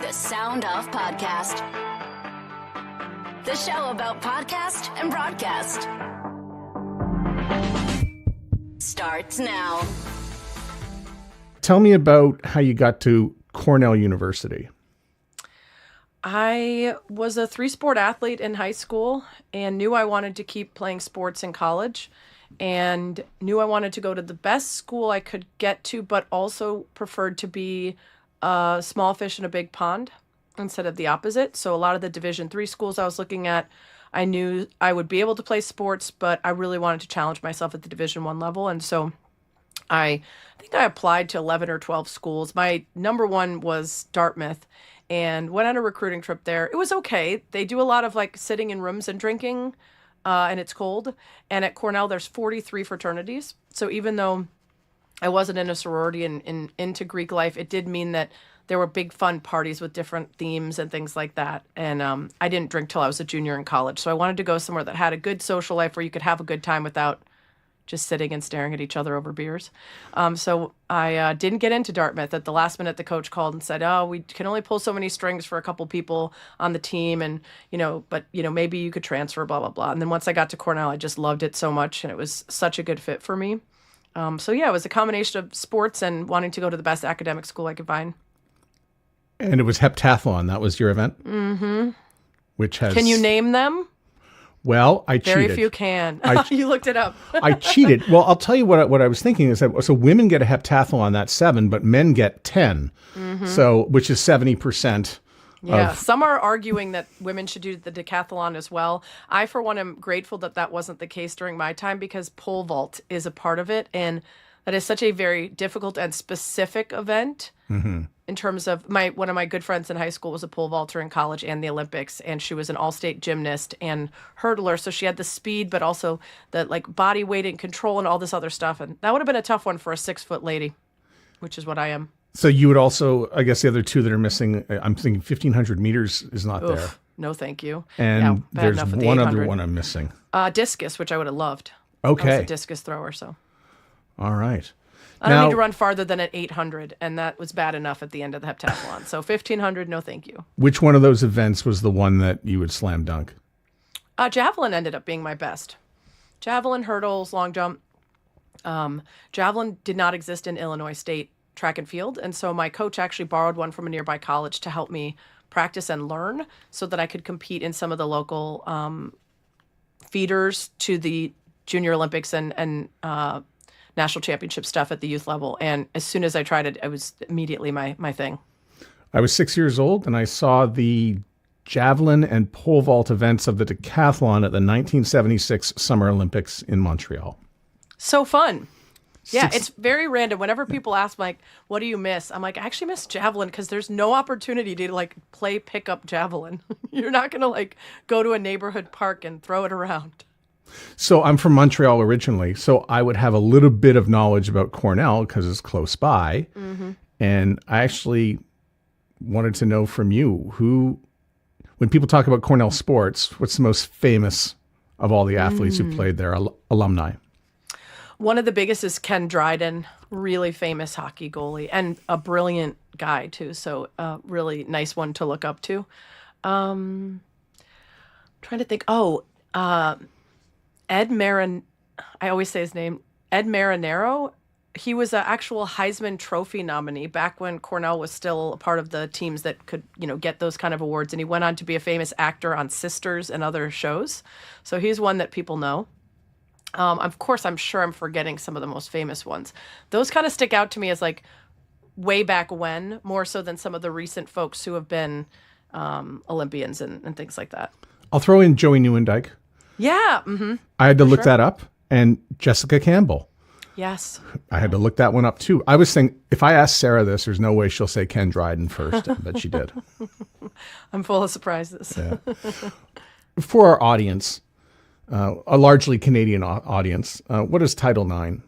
The Sound Off Podcast. The show about podcast and broadcast. Starts now. Tell me about how you got to Cornell University. I was a 3-sport athlete in high school and knew I wanted to keep playing sports in college and knew I wanted to go to the best school I could get to, but also preferred to be a small fish in a big pond instead of the opposite. So a lot of the Division III schools I was looking at, I knew I would be able to play sports, but I really wanted to challenge myself at the Division I level. And so I think I applied to 11 or 12 schools. My number one was Dartmouth and went on a recruiting trip there. It was okay. They do a lot of like sitting in rooms and drinking, and it's cold. And at Cornell, there's 43 fraternities. So even though I wasn't in a sorority and into Greek life, it did mean that there were big fun parties with different themes and things like that. And I didn't drink till I was a junior in college. So I wanted to go somewhere that had a good social life where you could have a good time without just sitting and staring at each other over beers. So I didn't get into Dartmouth. At the last minute, the coach called and said, "Oh, we can only pull so many strings for a couple people on the team. And, but maybe you could transfer, blah, blah, blah." And then once I got to Cornell, I just loved it so much. And it was such a good fit for me. So yeah, it was a combination of sports and wanting to go to the best academic school I could find. And it was heptathlon. That was your event? Mm-hmm. Which has... Can you name them? Well, I cheated. Very few can. You looked it up. I cheated. Well, I'll tell you what I was thinking is that, so women get a heptathlon, that's 7, but men get 10. Mm-hmm. So, which is 70%. Yeah, some are arguing that women should do the decathlon as well. I, for one, am grateful that that wasn't the case during my time because pole vault is a part of it. And that is such a very difficult and specific event. Mm-hmm. In terms of one of my good friends in high school was a pole vaulter in college and the Olympics, and she was an all-state gymnast and hurdler. So she had the speed, but also the body weight and control and all this other stuff. And that would have been a tough one for a 6-foot lady, which is what I am. So you would also, I guess the other two that are missing, I'm thinking 1,500 meters is not there. No, thank you. And there's one other one I'm missing. Discus, which I would have loved. Okay. I was a discus thrower, so. All right. I don't need to run farther than at 800, and that was bad enough at the end of the heptathlon. So 1,500, no thank you. Which one of those events was the one that you would slam dunk? Javelin ended up being my best. Javelin, hurdles, long jump. Javelin did not exist in Illinois State track and field, and so my coach actually borrowed one from a nearby college to help me practice and learn so that I could compete in some of the local feeders to the Junior Olympics and national championship stuff at the youth level. And as soon as I tried it, it was immediately my thing. I was 6 years old and I saw the javelin and pole vault events of the decathlon at the 1976 Summer Olympics in Montreal. So fun. Yeah, it's very random. Whenever people ask, what do you miss? I'm like, I actually miss javelin because there's no opportunity to play pickup javelin. You're not going to go to a neighborhood park and throw it around. So I'm from Montreal originally, so I would have a little bit of knowledge about Cornell because it's close by. Mm-hmm. And I actually wanted to know from you, when people talk about Cornell sports, what's the most famous of all the athletes who played there, alumni? One of the biggest is Ken Dryden, really famous hockey goalie and a brilliant guy too. So a really nice one to look up to. Trying to think. Ed Marin, I always say his name, Ed Marinaro. He was an actual Heisman Trophy nominee back when Cornell was still a part of the teams that could, get those kind of awards. And he went on to be a famous actor on Sisters and other shows. So he's one that people know. Of course, I'm sure I'm forgetting some of the most famous ones. Those kind of stick out to me as way back when, more so than some of the recent folks who have been Olympians and things like that. I'll throw in Joey Newendike. Yeah. Mm-hmm. I had to look that up. And Jessica Campbell. Yes. I had to look that one up too. I was thinking, if I ask Sarah this, there's no way she'll say Ken Dryden first, but she did. I'm full of surprises. Yeah. For our audience, a largely Canadian audience, what is Title IX?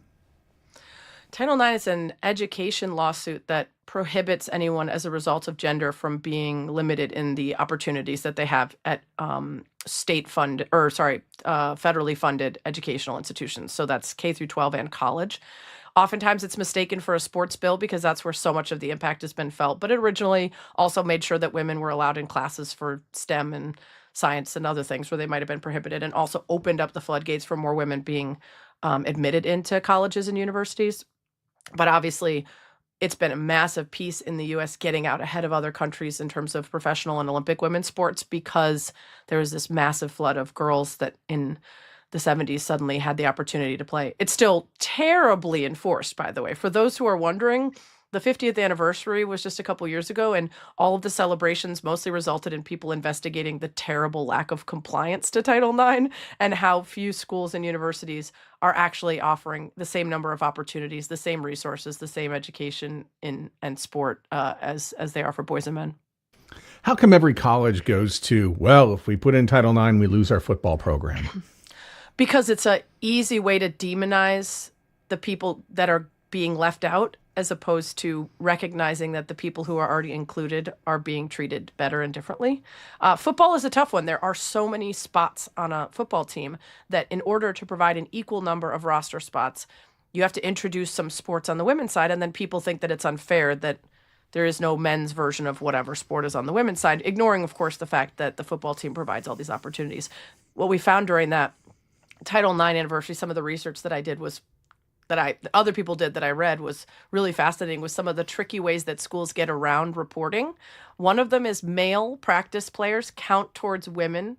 Title IX is an education lawsuit that prohibits anyone as a result of gender from being limited in the opportunities that they have at federally funded educational institutions. So that's K through 12 and college. Oftentimes it's mistaken for a sports bill because that's where so much of the impact has been felt. But it originally also made sure that women were allowed in classes for STEM and science and other things where they might have been prohibited, and also opened up the floodgates for more women being admitted into colleges and universities. But obviously, it's been a massive piece in the U.S. getting out ahead of other countries in terms of professional and Olympic women's sports, because there was this massive flood of girls that in the 70s suddenly had the opportunity to play. It's still terribly enforced, by the way. For those who are wondering, the 50th anniversary was just a couple years ago, and all of the celebrations mostly resulted in people investigating the terrible lack of compliance to Title IX and how few schools and universities are actually offering the same number of opportunities, the same resources, the same education and sport as they are for boys and men. How come every college goes to, well, if we put in Title IX, we lose our football program? Because it's an easy way to demonize the people that are being left out, as opposed to recognizing that the people who are already included are being treated better and differently. Football is a tough one. There are so many spots on a football team that in order to provide an equal number of roster spots, you have to introduce some sports on the women's side, and then people think that it's unfair that there is no men's version of whatever sport is on the women's side, ignoring, of course, the fact that the football team provides all these opportunities. What we found during that Title IX anniversary, some of the research that I did was other people did that I read was really fascinating, with some of the tricky ways that schools get around reporting. One of them is male practice players count towards women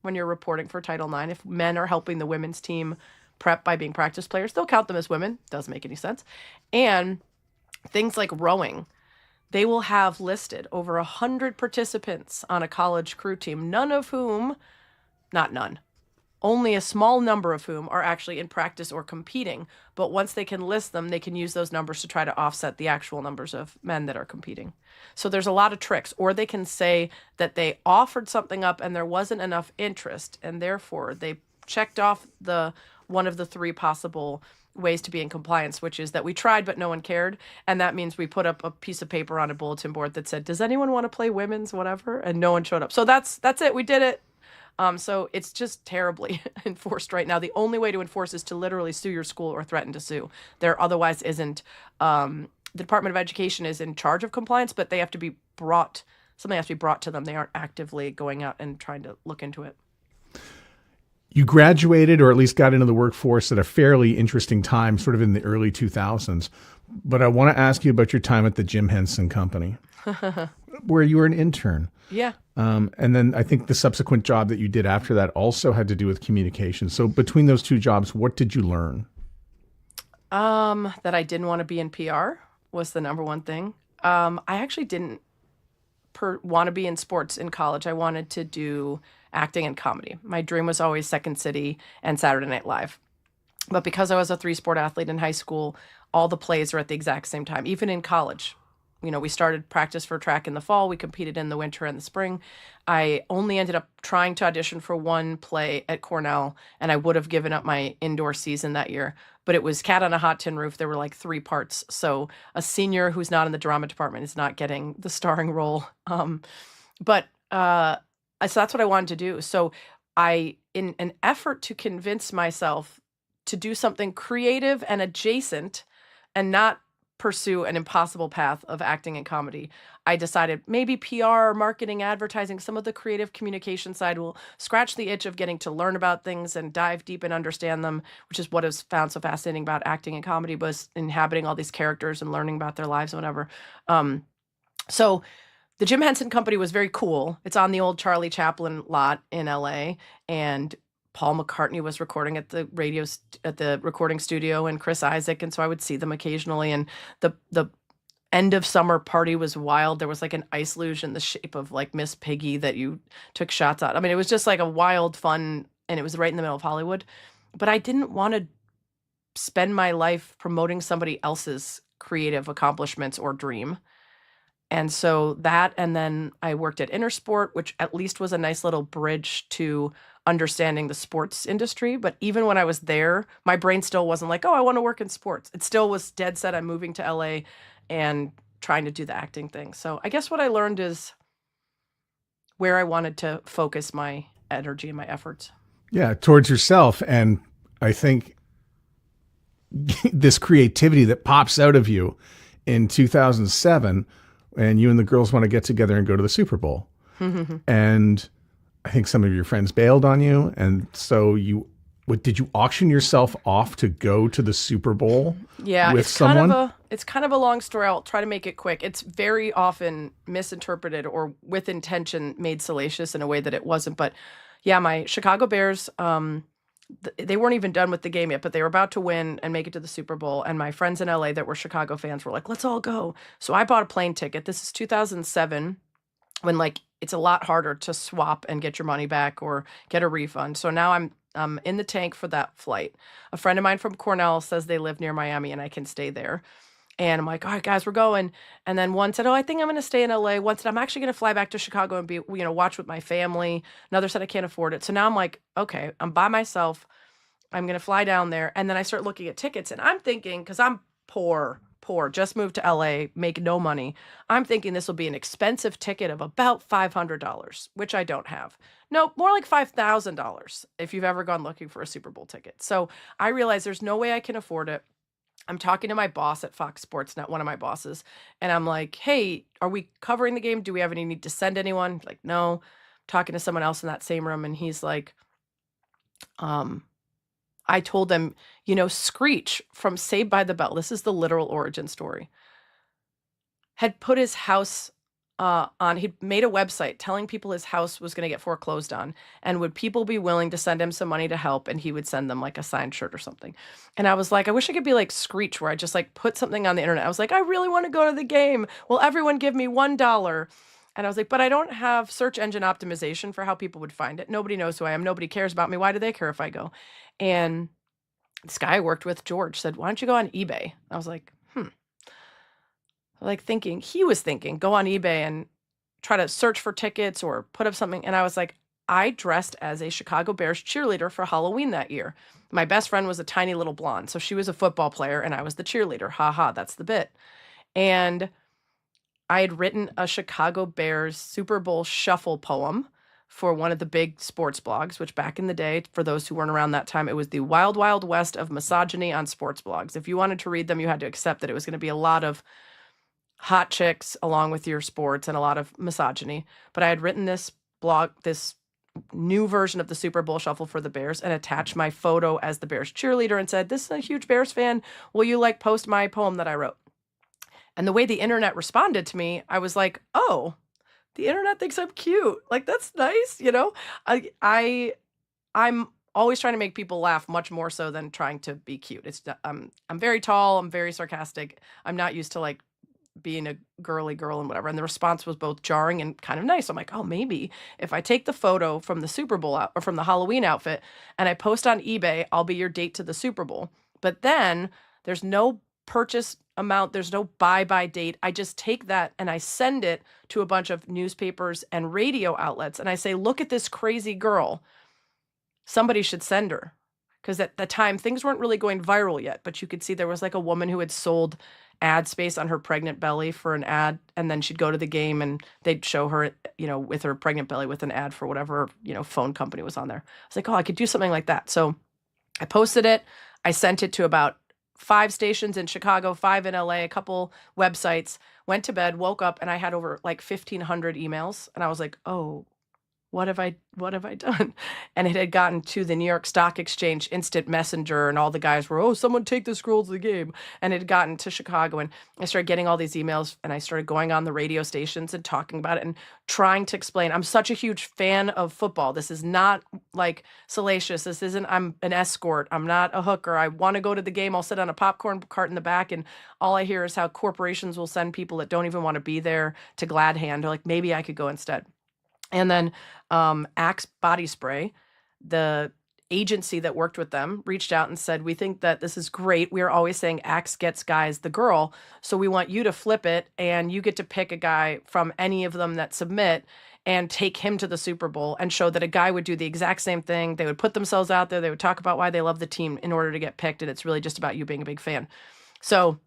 when you're reporting for Title IX. If men are helping the women's team prep by being practice players, they'll count them as women. Doesn't make any sense. And things like rowing, they will have listed over 100 participants on a college crew team, only a small number of whom are actually in practice or competing. But once they can list them, they can use those numbers to try to offset the actual numbers of men that are competing. So there's a lot of tricks. Or they can say that they offered something up and there wasn't enough interest, and therefore they checked off one of the three possible ways to be in compliance, which is that we tried but no one cared. And that means we put up a piece of paper on a bulletin board that said, does anyone want to play women's whatever? And no one showed up. So that's it. We did it. So it's just terribly enforced right now. The only way to enforce is to literally sue your school or threaten to sue. There otherwise isn't. The Department of Education is in charge of compliance, but something has to be brought to them. They aren't actively going out and trying to look into it. You graduated, or at least got into the workforce, at a fairly interesting time, sort of in the early 2000s. But I want to ask you about your time at the Jim Henson Company, where you were an intern. Yeah. And then I think the subsequent job that you did after that also had to do with communication. So between those two jobs, what did you learn? That I didn't want to be in PR was the number one thing. I actually didn't want to be in sports in college. I wanted to do acting and comedy. My dream was always Second City and Saturday Night Live. But because I was a 3-sport athlete in high school, all the plays were at the exact same time, even in college. We started practice for track in the fall. We competed in the winter and the spring. I only ended up trying to audition for one play at Cornell, and I would have given up my indoor season that year. But it was Cat on a Hot Tin Roof. There were like 3 parts. So a senior who's not in the drama department is not getting the starring role. So that's what I wanted to do. So in an effort to convince myself to do something creative and adjacent and not pursue an impossible path of acting and comedy, I decided maybe PR, marketing, advertising, some of the creative communication side will scratch the itch of getting to learn about things and dive deep and understand them, which is what I've found so fascinating about acting and comedy, was inhabiting all these characters and learning about their lives and whatever. So the Jim Henson Company was very cool. It's on the old Charlie Chaplin lot in LA, and Paul McCartney was recording at the recording studio, and Chris Isaak, and so I would see them occasionally. And the end of summer party was wild. There was like an ice luge in the shape of like Miss Piggy that you took shots at. I mean, it was just like a wild fun, and it was right in the middle of Hollywood. But I didn't want to spend my life promoting somebody else's creative accomplishments or dream. And so that, and then I worked at Intersport, which at least was a nice little bridge to understanding the sports industry. But even when I was there, my brain still wasn't like, oh, I want to work in sports. It still was dead set. I'm moving to LA and trying to do the acting thing. So I guess what I learned is where I wanted to focus my energy and my efforts. Yeah, towards yourself. And I think this creativity that pops out of you in 2007, and you and the girls want to get together and go to the Super Bowl. And I think some of your friends bailed on you. And so did you auction yourself off to go to the Super Bowl with someone? It's kind of a long story. I'll try to make it quick. It's very often misinterpreted or with intention made salacious in a way that it wasn't. But yeah, my Chicago Bears, they weren't even done with the game yet, but they were about to win and make it to the Super Bowl. And my friends in LA that were Chicago fans were like, let's all go. So I bought a plane ticket. This is 2007, when like it's a lot harder to swap and get your money back or get a refund. So now I'm in the tank for that flight. A friend of mine from Cornell says they live near Miami and I can stay there. And I'm like, all right, guys, we're going. And then one said, oh, I think I'm going to stay in LA. One said, I'm actually going to fly back to Chicago and watch with my family. Another said, I can't afford it. So now I'm like, okay, I'm by myself. I'm going to fly down there. And then I start looking at tickets and I'm thinking, because I'm poor, just moved to LA, make no money. I'm thinking this will be an expensive ticket of about $500, which I don't have. No, more like $5,000 if you've ever gone looking for a Super Bowl ticket. So I realize there's no way I can afford it. I'm talking to my boss at Fox Sports, not one of my bosses. And I'm like, hey, are we covering the game? Do we have any need to send anyone? Like, no. Talking to someone else in that same room. And he's like, I told them, Screech from Saved by the Bell, this is the literal origin story, had put his house he'd made a website telling people his house was going to get foreclosed on, and would people be willing to send him some money to help, and he would send them like a signed shirt or something. And I was like, I wish I could be like Screech, where I just like put something on the internet. I was like, I really want to go to the game. Will everyone give me $1? And I was like, but I don't have search engine optimization for how people would find it. Nobody knows who I am. Nobody cares about me. Why do they care if I go? And this guy I worked with, George, said, why don't you go on eBay? I was like, like he was thinking, go on eBay and try to search for tickets or put up something. And I was like, I dressed as a Chicago Bears cheerleader for Halloween that year. My best friend was a tiny little blonde. So she was a football player and I was the cheerleader. Ha ha, that's the bit. And I had written a Chicago Bears Super Bowl shuffle poem for one of the big sports blogs, which back in the day, for those who weren't around that time, it was the wild, wild west of misogyny on sports blogs. If you wanted to read them, you had to accept that it was going to be a lot of hot chicks along with your sports and a lot of misogyny. But I had written this blog, this new version of the Super Bowl shuffle for the Bears, and attached my photo as the Bears cheerleader and said, this is a huge Bears fan. Will you post my poem that I wrote? And the way the internet responded to me, I was like, oh, the internet thinks I'm cute. Like, that's nice. I'm always trying to make people laugh much more so than trying to be cute. I'm very tall. I'm very sarcastic. I'm not used to being a girly girl and whatever. And the response was both jarring and kind of nice. I'm like, oh, maybe if I take the photo from the Super Bowl or from the Halloween outfit and I post on eBay, I'll be your date to the Super Bowl. But then there's no purchase amount. There's no buy date. I just take that and I send it to a bunch of newspapers and radio outlets. And I say, look at this crazy girl. Somebody should send her. Because at the time, things weren't really going viral yet, but you could see there was a woman who had sold ad space on her pregnant belly for an ad, and then she'd go to the game and they'd show her, with her pregnant belly with an ad for whatever, phone company was on there. I was like, oh, I could do something like that. So I posted it. I sent it to about 5 stations in Chicago, 5 in LA, a couple websites, went to bed, woke up, and I had over 1,500 emails. And I was like, oh, what have I done? And it had gotten to the New York Stock Exchange instant messenger, and all the guys were, oh, someone take this girl to the game. And it had gotten to Chicago, and I started getting all these emails, and I started going on the radio stations and talking about it and trying to explain, I'm such a huge fan of football. This is not salacious. This isn't, I'm an escort. I'm not a hooker. I want to go to the game. I'll sit on a popcorn cart in the back, and all I hear is how corporations will send people that don't even want to be there to glad hand. Or maybe I could go instead. And then Axe Body Spray, the agency that worked with them, reached out and said, we think that this is great. We are always saying Axe gets guys the girl. So we want you to flip it, and you get to pick a guy from any of them that submit and take him to the Super Bowl and show that a guy would do the exact same thing. They would put themselves out there. They would talk about why they love the team in order to get picked. And it's really just about you being a big fan. So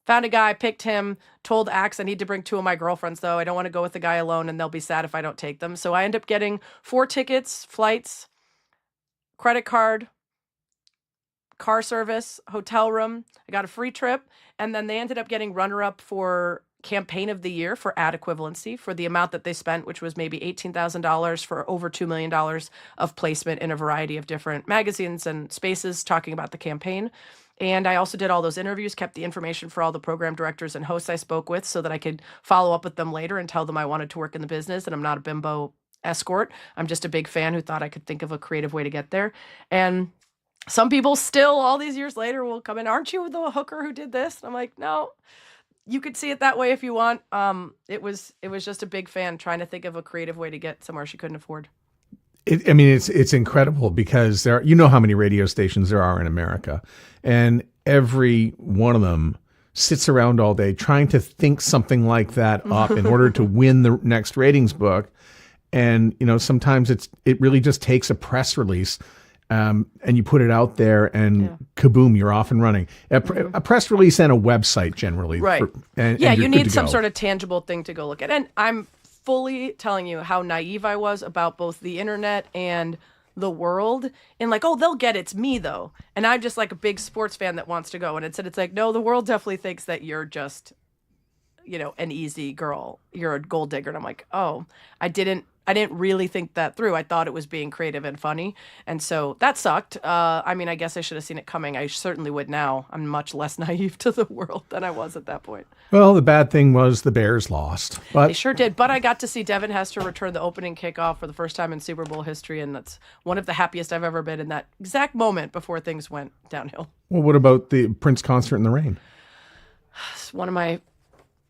found a guy, picked him, told Axe I need to bring 2 of my girlfriends, though. I don't want to go with the guy alone, and they'll be sad if I don't take them. So I end up getting 4 tickets, flights, credit card, car service, hotel room. I got a free trip. And then they ended up getting runner-up for campaign of the year for ad equivalency for the amount that they spent, which was maybe $18,000 for over $2 million of placement in a variety of different magazines and spaces talking about the campaign. And I also did all those interviews, kept the information for all the program directors and hosts I spoke with so that I could follow up with them later and tell them I wanted to work in the business and I'm not a bimbo escort. I'm just a big fan who thought I could think of a creative way to get there. And some people still, all these years later, will come in, aren't you the hooker who did this? And I'm like, no, you could see it that way if you want. It was just a big fan trying to think of a creative way to get somewhere she couldn't afford. It's incredible because you know how many radio stations there are in America, and every one of them sits around all day trying to think something like that up in order to win the next ratings book. And, sometimes it really just takes a press release, and you put it out there and kaboom, you're off and running. A press release and a website generally. Right. And you need some sort of tangible thing to go look at. And I'm fully telling you how naive I was about both the internet and the world, and like, oh, they'll get it's me though. And I'm just like a big sports fan that wants to go. And it's like, no, the world definitely thinks that you're just, an easy girl. You're a gold digger. And I'm like, oh, I didn't really think that through. I thought it was being creative and funny. And so that sucked. I guess I should have seen it coming. I certainly would now. I'm much less naive to the world than I was at that point. Well, the bad thing was the Bears lost. But they sure did. But I got to see Devin Hester return the opening kickoff for the first time in Super Bowl history. And that's one of the happiest I've ever been in that exact moment before things went downhill. Well, what about the Prince concert in the rain? It's one of my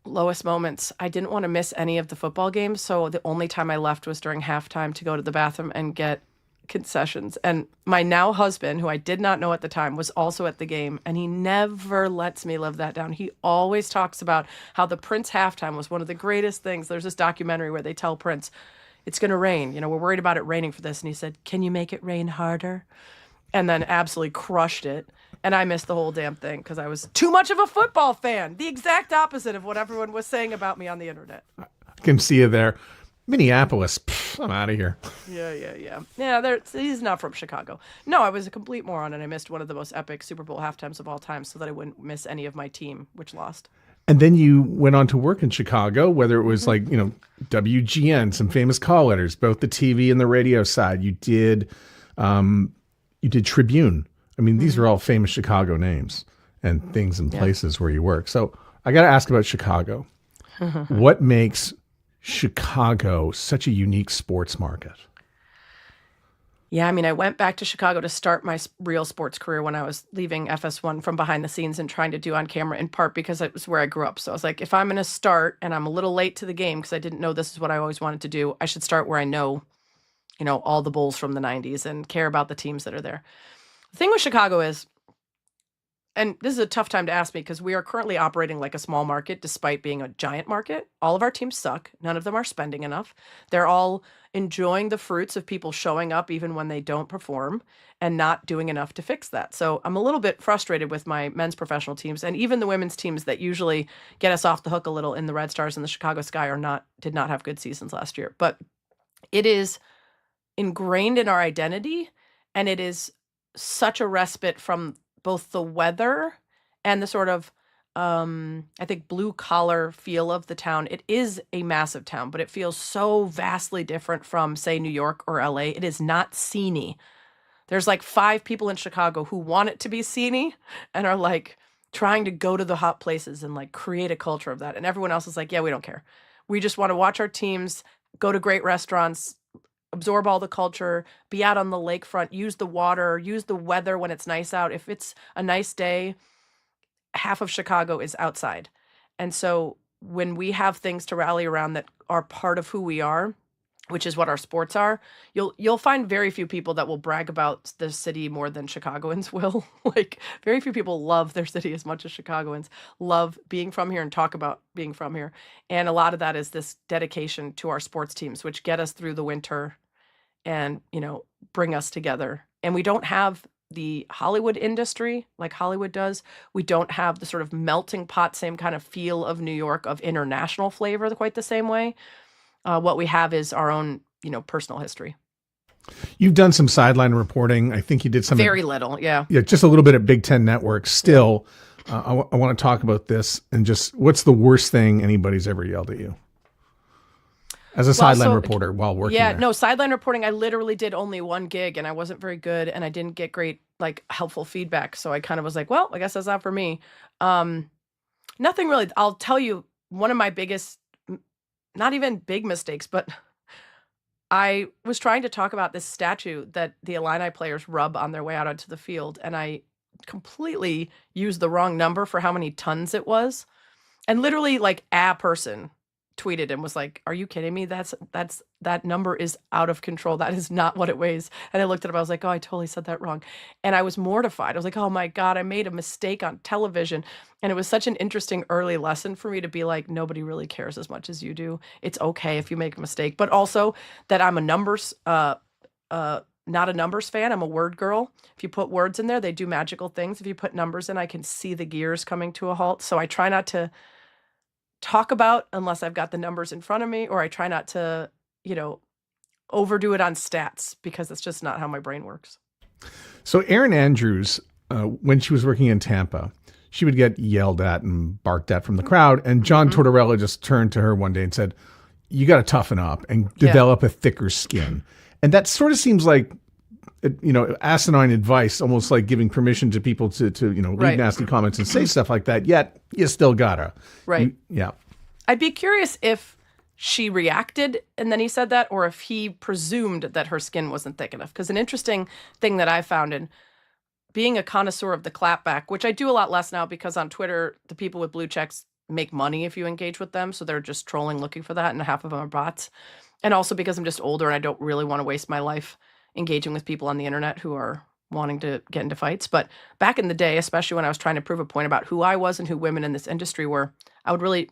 lowest moments. I didn't want to miss any of the football games, so the only time I left was during halftime to go to the bathroom and get concessions. And my now husband, who I did not know at the time, was also at the game, and he never lets me live that down. He always talks about how the Prince halftime was one of the greatest things. There's this documentary where they tell Prince, it's going to rain. We're worried about it raining for this. And he said, can you make it rain harder? And then absolutely crushed it. And I missed the whole damn thing because I was too much of a football fan. The exact opposite of what everyone was saying about me on the internet. I can see you there. Minneapolis, I'm out of here. Yeah, he's not from Chicago. No, I was a complete moron, and I missed one of the most epic Super Bowl halftimes of all time so that I wouldn't miss any of my team, which lost. And then you went on to work in Chicago, whether it was like, WGN, some famous call letters, both the TV and the radio side. You did Tribune. These are all famous Chicago names and things and places where you work. So I got to ask about Chicago. What makes Chicago such a unique sports market? Yeah, I went back to Chicago to start my real sports career when I was leaving FS1 from behind the scenes and trying to do on camera, in part because it was where I grew up. So I was like, if I'm going to start and I'm a little late to the game because I didn't know this is what I always wanted to do, I should start where I know, all the Bulls from the 90s and care about the teams that are there. The thing with Chicago is, and this is a tough time to ask me because we are currently operating like a small market despite being a giant market. All of our teams suck. None of them are spending enough. They're all enjoying the fruits of people showing up even when they don't perform and not doing enough to fix that. So I'm a little bit frustrated with my men's professional teams and even the women's teams that usually get us off the hook a little in the Red Stars and the Chicago Sky did not have good seasons last year. But it is ingrained in our identity, and it is such a respite from both the weather and the sort of, I think, blue-collar feel of the town. It is a massive town, but it feels so vastly different from, say, New York or LA. It is not sceney. There's like 5 people in Chicago who want it to be sceney and are like trying to go to the hot places and like create a culture of that. And everyone else is like, yeah, we don't care. We just want to watch our teams, go to great restaurants, absorb all the culture, be out on the lakefront, use the water, use the weather when it's nice out. If it's a nice day, half of Chicago is outside. And so when we have things to rally around that are part of who we are, which is what our sports are, you'll find very few people that will brag about the city more than Chicagoans will. Like, very few people love their city as much as Chicagoans love being from here and talk about being from here. And a lot of that is this dedication to our sports teams, which get us through the winter and, bring us together. And we don't have the Hollywood industry like Hollywood does. We don't have the sort of melting pot, same kind of feel of New York, of international flavor quite the same way. What we have is our own, personal history. You've done some sideline reporting. I think you did some Very little, yeah. Yeah, just a little bit at Big Ten Network. Still, I want to talk about this and just what's the worst thing anybody's ever yelled at you as a sideline reporter while working there? No, sideline reporting, I literally did only one gig and I wasn't very good and I didn't get great, like, helpful feedback. So I kind of was like, well, I guess that's not for me. Nothing really. I'll tell you, one of my biggest, not even big mistakes, but I was trying to talk about this statue that the Illini players rub on their way out onto the field, and I completely used the wrong number for how many tons it was. And literally, like, a person tweeted and was like, "Are you kidding me? That number is out of control. That is not what it weighs." And I looked at it, I was like, "Oh, I totally said that wrong." And I was mortified. I was like, "Oh my God, I made a mistake on television." And it was such an interesting early lesson for me to be like, nobody really cares as much as you do. It's okay if you make a mistake, but also that I'm a numbers not a numbers fan. I'm a word girl. If you put words in there, they do magical things. If you put numbers in, I can see the gears coming to a halt. So I try not to talk about unless I've got the numbers in front of me, or I try not to, overdo it on stats because it's just not how my brain works. So Erin Andrews, when she was working in Tampa, she would get yelled at and barked at from the crowd. And John Tortorella just turned to her one day and said, "You got to toughen up and develop a thicker skin." And that sort of seems like, asinine advice, almost like giving permission to people to leave nasty comments and say stuff like that. Yet you still gotta. Right. Yeah. I'd be curious if she reacted and then he said that, or if he presumed that her skin wasn't thick enough. Because an interesting thing that I found in being a connoisseur of the clapback, which I do a lot less now because on Twitter, the people with blue checks make money if you engage with them. So they're just trolling looking for that, and half of them are bots. And also because I'm just older and I don't really want to waste my life engaging with people on the internet who are wanting to get into fights. But back in the day, especially when I was trying to prove a point about who I was and who women in this industry were, I would really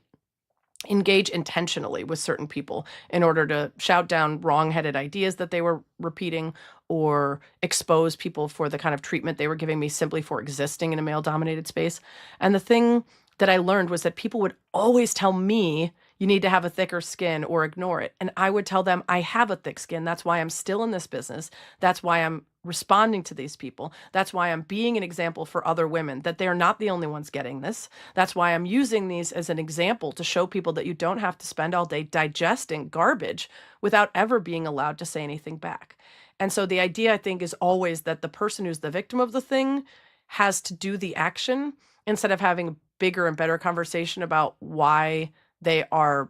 engage intentionally with certain people in order to shout down wrong-headed ideas that they were repeating or expose people for the kind of treatment they were giving me simply for existing in a male-dominated space. And the thing that I learned was that people would always tell me, "You need to have a thicker skin," or ignore it. And I would tell them, "I have a thick skin. That's why I'm still in this business. That's why I'm responding to these people. That's why I'm being an example for other women, that they're not the only ones getting this. That's why I'm using these as an example to show people that you don't have to spend all day digesting garbage without ever being allowed to say anything back." And so the idea, I think, is always that the person who's the victim of the thing has to do the action instead of having a bigger and better conversation about why they are,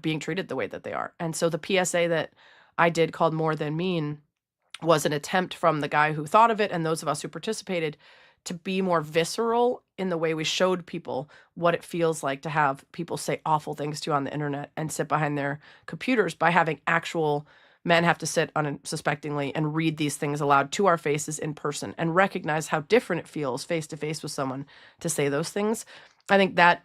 being treated the way that they are. And so the PSA that I did called More Than Mean was an attempt from the guy who thought of it and those of us who participated to be more visceral in the way we showed people what it feels like to have people say awful things to you on the internet and sit behind their computers, by having actual men have to sit unsuspectingly and read these things aloud to our faces in person and recognize how different it feels face to face with someone to say those things. I think that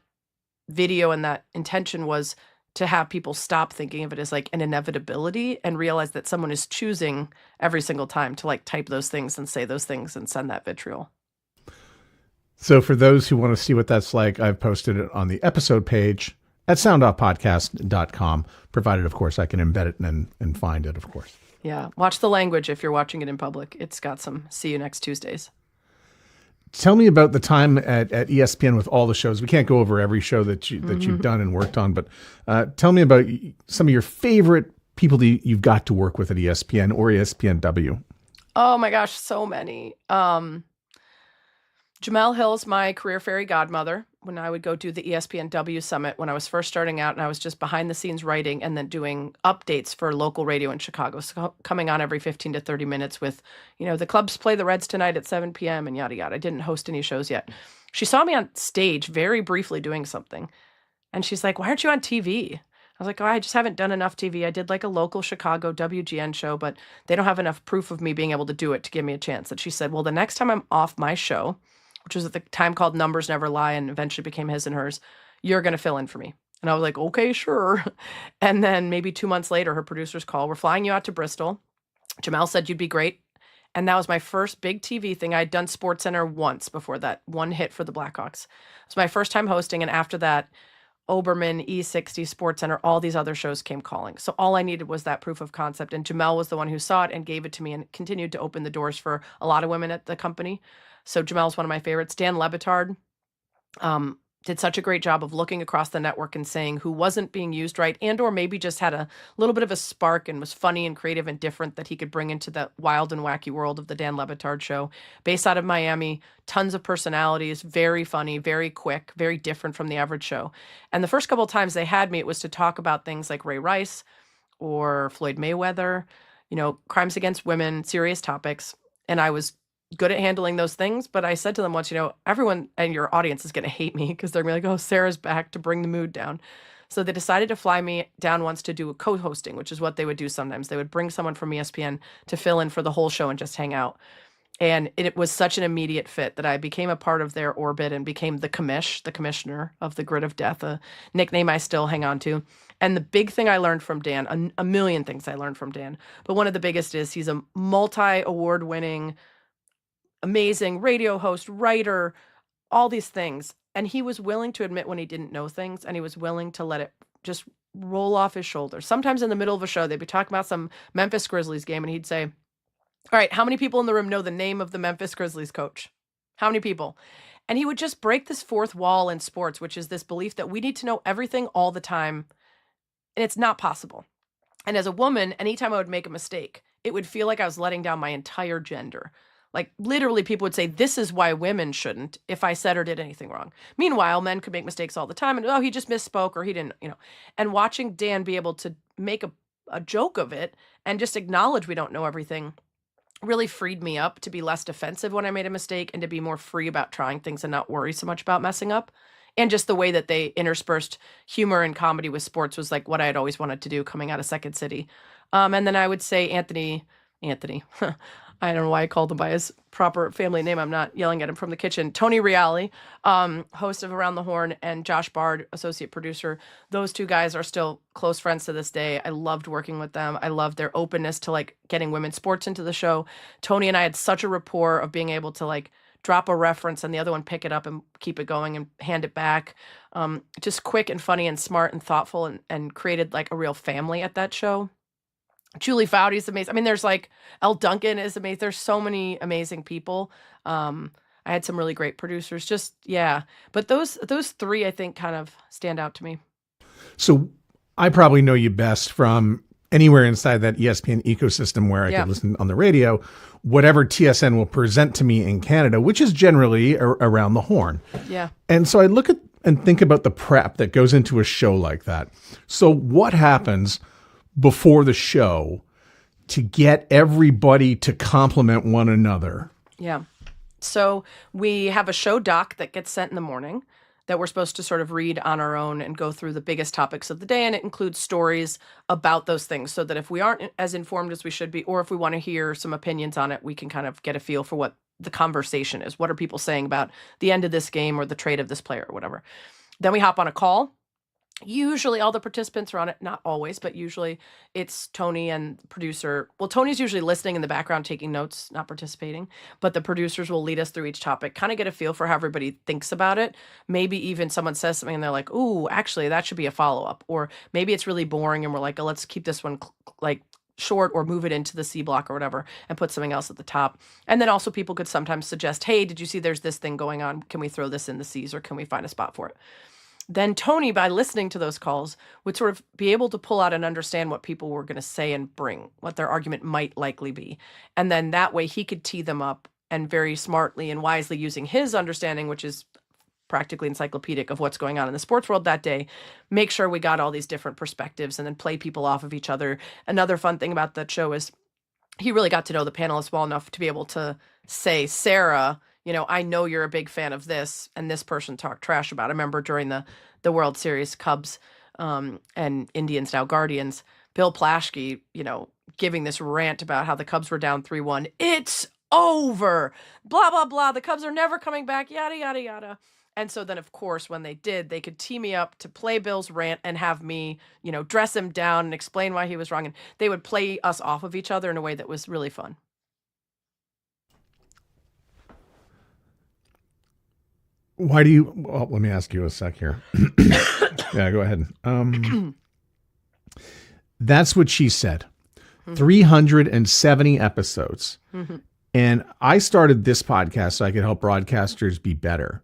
video and that intention was to have people stop thinking of it as like an inevitability and realize that someone is choosing every single time to like type those things and say those things and send that vitriol. So for those who want to see what that's like, I've posted it on the episode page at soundoffpodcast.com, provided, of course, I can embed it and find it, of course. Yeah. Watch the language if you're watching it in public. It's got some "see you next Tuesdays." Tell me about the time at ESPN with all the shows. We can't go over every show that you've done and worked on, but tell me about some of your favorite people that you've got to work with at ESPN or ESPNW. Oh my gosh, so many. Jamel Hill's my career fairy godmother. When I would go do the ESPNW summit when I was first starting out, and I was just behind the scenes writing and then doing updates for local radio in Chicago, so coming on every 15 to 30 minutes with, the Cubs play the Reds tonight at 7 p.m. and yada, yada. I didn't host any shows yet. She saw me on stage very briefly doing something. And she's like, "Why aren't you on TV?" I was like, "Oh, I just haven't done enough TV. I did like a local Chicago WGN show, but they don't have enough proof of me being able to do it to give me a chance." And she said, "Well, the next time I'm off my show," which was at the time called Numbers Never Lie and eventually became His and Hers, "you're going to fill in for me." And I was like, "Okay, sure." And then maybe 2 months later, her producers call, "We're flying you out to Bristol. Jamel said you'd be great." And that was my first big TV thing. I had done SportsCenter once before that, one hit for the Blackhawks. It was my first time hosting. And after that, Oberman, E60, SportsCenter, all these other shows came calling. So all I needed was that proof of concept. And Jamel was the one who saw it and gave it to me and continued to open the doors for a lot of women at the company. So Jamel's one of my favorites. Dan Le Batard did such a great job of looking across the network and saying who wasn't being used right, and or maybe just had a little bit of a spark and was funny and creative and different that he could bring into the wild and wacky world of the Dan Le Batard show. Based out of Miami, tons of personalities, very funny, very quick, very different from the average show. And the first couple of times they had me, it was to talk about things like Ray Rice or Floyd Mayweather, crimes against women, serious topics. And I was good at handling those things, but I said to them once, everyone and your audience is going to hate me because they're going to be like, oh, Sarah's back to bring the mood down. So they decided to fly me down once to do a co-hosting, which is what they would do sometimes. They would bring someone from ESPN to fill in for the whole show and just hang out. And it was such an immediate fit that I became a part of their orbit and became the commissioner of the Grid of Death, a nickname I still hang on to. And the big thing I learned from Dan, a million things I learned from Dan, but one of the biggest is he's a multi-award winning, amazing radio host, writer, all these things. And he was willing to admit when he didn't know things, and he was willing to let it just roll off his shoulders. Sometimes in the middle of a show, they'd be talking about some Memphis Grizzlies game, and he'd say, all right, how many people in the room know the name of the Memphis Grizzlies coach? How many people? And he would just break this fourth wall in sports, which is this belief that we need to know everything all the time. And it's not possible. And as a woman, anytime I would make a mistake, it would feel like I was letting down my entire gender. Like literally people would say, this is why women shouldn't if I said or did anything wrong. Meanwhile, men could make mistakes all the time. And, oh, he just misspoke or he didn't, And watching Dan be able to make a joke of it and just acknowledge we don't know everything really freed me up to be less defensive when I made a mistake and to be more free about trying things and not worry so much about messing up. And just the way that they interspersed humor and comedy with sports was like what I had always wanted to do coming out of Second City. And then I would say Anthony, I don't know why I called him by his proper family name. I'm not yelling at him from the kitchen. Tony Reale, host of Around the Horn, and Josh Bard, associate producer. Those two guys are still close friends to this day. I loved working with them. I loved their openness to getting women's sports into the show. Tony and I had such a rapport of being able to drop a reference and the other one pick it up and keep it going and hand it back. Just quick and funny and smart and thoughtful and created a real family at that show. Julie Foudy's amazing. I mean, there's Elle Duncan is amazing. There's so many amazing people. I had some really great producers. Just, yeah. But those three, I think, kind of stand out to me. So I probably know you best from anywhere inside that ESPN ecosystem where I could listen on the radio, whatever TSN will present to me in Canada, which is generally around the horn. Yeah. And so I look at and think about the prep that goes into a show like that. So what happens before the show to get everybody to compliment one another? Yeah. So we have a show doc that gets sent in the morning that we're supposed to sort of read on our own and go through the biggest topics of the day. And it includes stories about those things so that if we aren't as informed as we should be, or if we want to hear some opinions on it, we can kind of get a feel for what the conversation is. What are people saying about the end of this game or the trade of this player or whatever? Then we hop on a call. Usually all the participants are on it, not always, but usually it's Tony and the producer. Well, Tony's usually listening in the background, taking notes, not participating, but the producers will lead us through each topic, kind of get a feel for how everybody thinks about it. Maybe even someone says something and they're like, ooh, actually that should be a follow-up. Or maybe it's really boring and we're like, oh, let's keep this one short or move it into the C block or whatever and put something else at the top. And then also people could sometimes suggest, hey, did you see there's this thing going on? Can we throw this in the C's or can we find a spot for it? Then Tony, by listening to those calls, would sort of be able to pull out and understand what people were going to say and bring, what their argument might likely be. And then that way he could tee them up and very smartly and wisely using his understanding, which is practically encyclopedic of what's going on in the sports world that day, make sure we got all these different perspectives and then play people off of each other. Another fun thing about that show is he really got to know the panelists well enough to be able to say, Sarah, I know you're a big fan of this, and this person talked trash about it. I remember during the World Series, Cubs and Indians, now Guardians, Bill Plaschke, giving this rant about how the Cubs were down 3-1. It's over. Blah, blah, blah. The Cubs are never coming back, yada, yada, yada. And so then, of course, when they did, they could tee me up to play Bill's rant and have me, dress him down and explain why he was wrong. And they would play us off of each other in a way that was really fun. Well, let me ask you a sec here. Yeah, go ahead. That's what she said. 370 episodes. And I started this podcast so I could help broadcasters be better.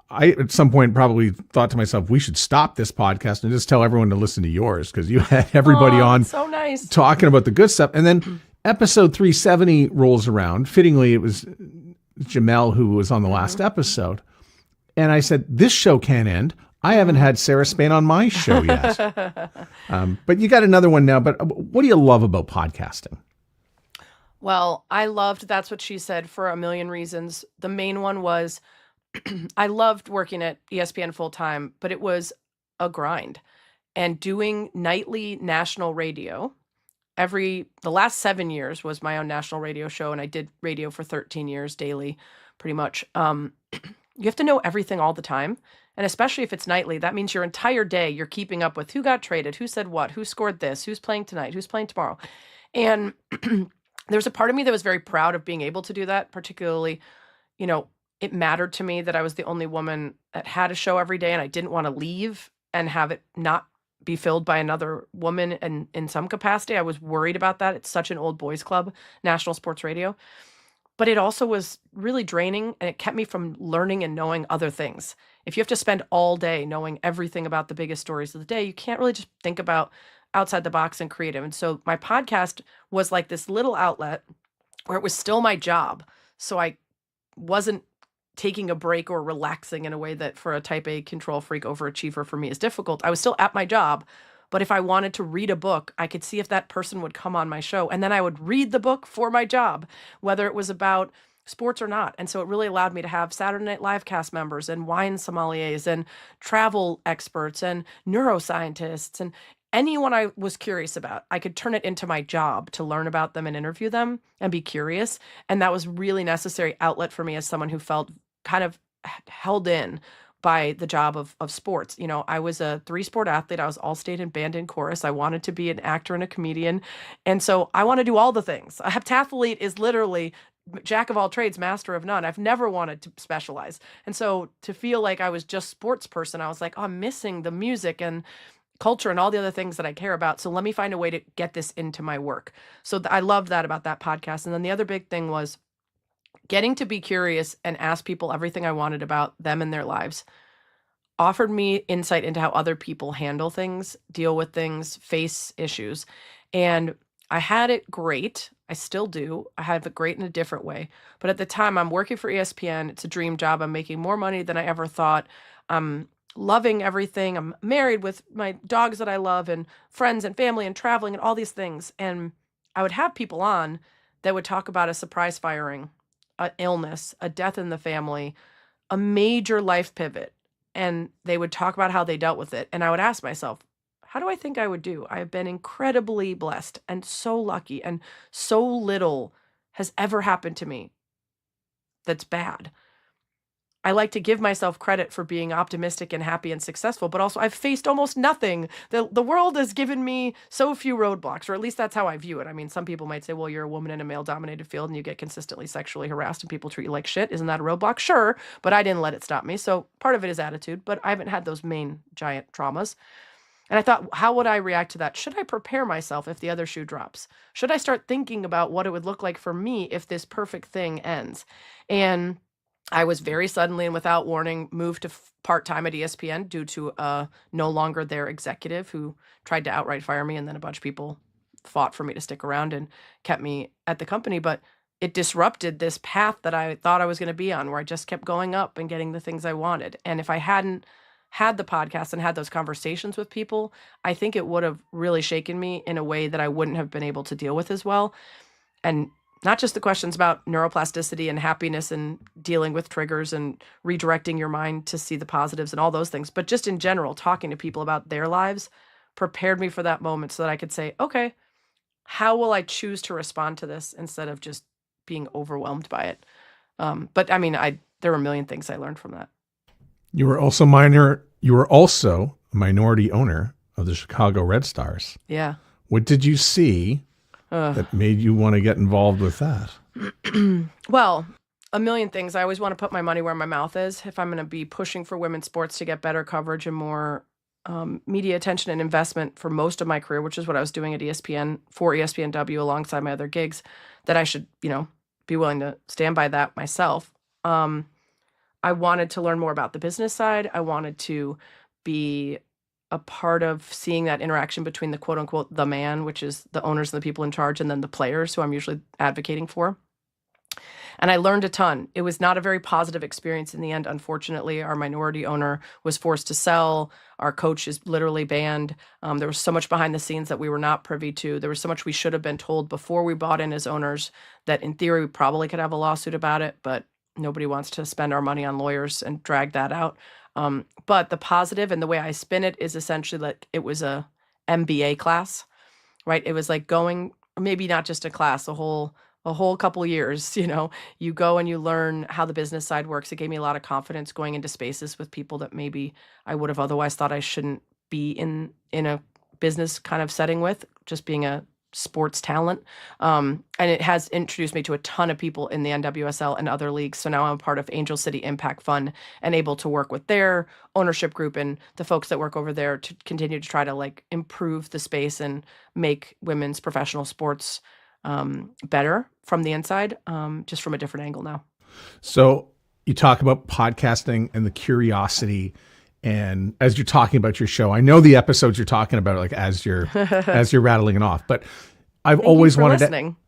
I, at some point, probably thought to myself, we should stop this podcast and just tell everyone to listen to yours, because you had everybody on so nice talking about the good stuff. And then episode 370 rolls around. Fittingly, it was Jamel who was on the last episode. And I said, this show can't end. I haven't had Sarah Spain on my show yet. But you got another one now. But what do you love about podcasting? Well, I loved That's What She Said for a million reasons. The main one was I loved working at ESPN full time, but it was a grind. And doing nightly national radio, the last 7 years was my own national radio show, and I did radio for 13 years daily, pretty much. You have to know everything all the time. And especially if it's nightly, that means your entire day you're keeping up with who got traded, who said what, who scored this, who's playing tonight, who's playing tomorrow. And there's a part of me that was very proud of being able to do that, particularly, it mattered to me that I was the only woman that had a show every day, and I didn't want to leave and have it not be filled by another woman in some capacity. I was worried about that. It's such an old boys club, national sports radio. But it also was really draining, and it kept me from learning and knowing other things. If you have to spend all day knowing everything about the biggest stories of the day, you can't really just think about outside the box and creative. And so my podcast was like this little outlet where it was still my job. So I wasn't taking a break or relaxing in a way that for a type A control freak overachiever for me is difficult. I was still at my job, but if I wanted to read a book, I could see if that person would come on my show, and then I would read the book for my job, whether it was about sports or not. And so it really allowed me to have Saturday Night Live cast members and wine sommeliers and travel experts and neuroscientists and anyone I was curious about. I could turn it into my job to learn about them and interview them and be curious. And that was really necessary outlet for me as someone who felt kind of held in by the job of sports. I was a 3-sport athlete. I was all state in band and chorus. I wanted to be an actor and a comedian. And so I want to do all the things. A heptathlete is literally jack of all trades, master of none. I've never wanted to specialize. And so to feel like I was just sports person, I was like, oh, I'm missing the music and culture and all the other things that I care about. So let me find a way to get this into my work. So I loved that about that podcast. And then the other big thing was getting to be curious and ask people everything I wanted about them and their lives offered me insight into how other people handle things, deal with things, face issues. And I had it great. I still do. I have it great in a different way. But at the time, I'm working for ESPN. It's a dream job. I'm making more money than I ever thought. I'm loving everything. I'm married with my dogs that I love and friends and family and traveling and all these things. And I would have people on that would talk about a surprise firing, an illness, a death in the family, a major life pivot. And they would talk about how they dealt with it. And I would ask myself, how do I think I would do? I have been incredibly blessed and so lucky, and so little has ever happened to me that's bad. I like to give myself credit for being optimistic and happy and successful, but also I've faced almost nothing. The world has given me so few roadblocks, or at least that's how I view it. I mean, some people might say, well, you're a woman in a male-dominated field and you get consistently sexually harassed and people treat you like shit. Isn't that a roadblock? Sure, but I didn't let it stop me. So part of it is attitude, but I haven't had those main giant traumas. And I thought, how would I react to that? Should I prepare myself if the other shoe drops? Should I start thinking about what it would look like for me if this perfect thing ends? And I was very suddenly and without warning moved to part-time at ESPN due to no longer their executive who tried to outright fire me, and then a bunch of people fought for me to stick around and kept me at the company. But it disrupted this path that I thought I was going to be on, where I just kept going up and getting the things I wanted. And if I hadn't had the podcast and had those conversations with people, I think it would have really shaken me in a way that I wouldn't have been able to deal with as well. And not just the questions about neuroplasticity and happiness and dealing with triggers and redirecting your mind to see the positives and all those things, but just in general, talking to people about their lives prepared me for that moment so that I could say, okay, how will I choose to respond to this instead of just being overwhelmed by it? But I mean, there were a million things I learned from that. You were also a minority owner of the Chicago Red Stars. Yeah. What did you see that made you want to get involved with that? Well, a million things. I always want to put my money where my mouth is. If I'm going to be pushing for women's sports to get better coverage and more media attention and investment for most of my career, which is what I was doing at ESPN for ESPNW alongside my other gigs, that I should, be willing to stand by that myself. I wanted to learn more about the business side. I wanted to be a part of seeing that interaction between the quote unquote the man, which is the owners and the people in charge, and then the players who I'm usually advocating for. And I learned a ton. It was not a very positive experience in the end. Unfortunately, our minority owner was forced to sell. Our coach is literally banned. There was so much behind the scenes that we were not privy to. There was so much we should have been told before we bought in as owners that in theory we probably could have a lawsuit about it, but nobody wants to spend our money on lawyers and drag that out. But the positive and the way I spin it is essentially like it was a MBA class, right? It was like going, maybe not just a class, a whole couple years, you go and you learn how the business side works. It gave me a lot of confidence going into spaces with people that maybe I would have otherwise thought I shouldn't be in a business kind of setting with, just being a sports talent. And it has introduced me to a ton of people in the NWSL and other leagues. So now I'm part of Angel City Impact Fund and able to work with their ownership group and the folks that work over there to continue to try to improve the space and make women's professional sports better from the inside, just from a different angle now. So you talk about podcasting and the curiosity, and as you're talking about your show, I know the episodes you're talking about, as you're rattling it off, but I've always wanted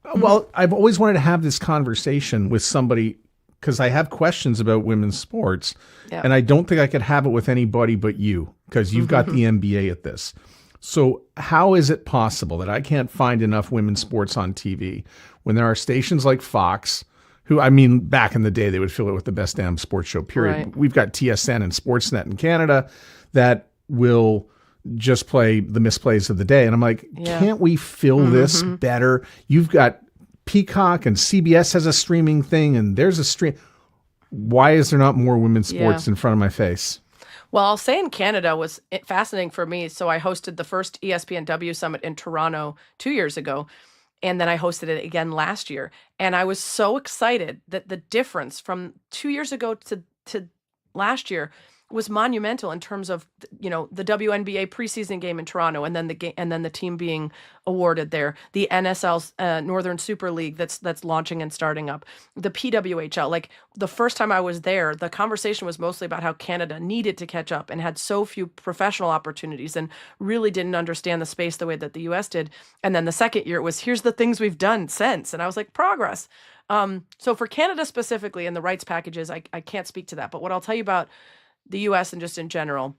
I've always wanted to have this conversation with somebody because I have questions about women's sports, and I don't think I could have it with anybody but you because you've got the MBA at this. So how is it possible that I can't find enough women's sports on TV when there are stations like Fox, who, back in the day, they would fill it with the best damn sports show, period. Right. We've got TSN and Sportsnet in Canada that will just play the misplays of the day. And I'm like, can't we fill this better? You've got Peacock and CBS has a streaming thing and there's a stream. Why is there not more women's sports in front of my face? Well, I'll say in Canada was fascinating for me. So I hosted the first ESPNW Summit in Toronto 2 years ago, and then I hosted it again last year. And I was so excited that the difference from 2 years ago to last year was monumental in terms of, the WNBA preseason game in Toronto, and then the team being awarded there, the NSL's Northern Super League that's launching and starting up, the PWHL. The first time I was there, the conversation was mostly about how Canada needed to catch up and had so few professional opportunities and really didn't understand the space the way that the US did. And then the second year it was, here's the things we've done since. And I was like, progress. So for Canada specifically and the rights packages, I can't speak to that. But what I'll tell you about the US and just in general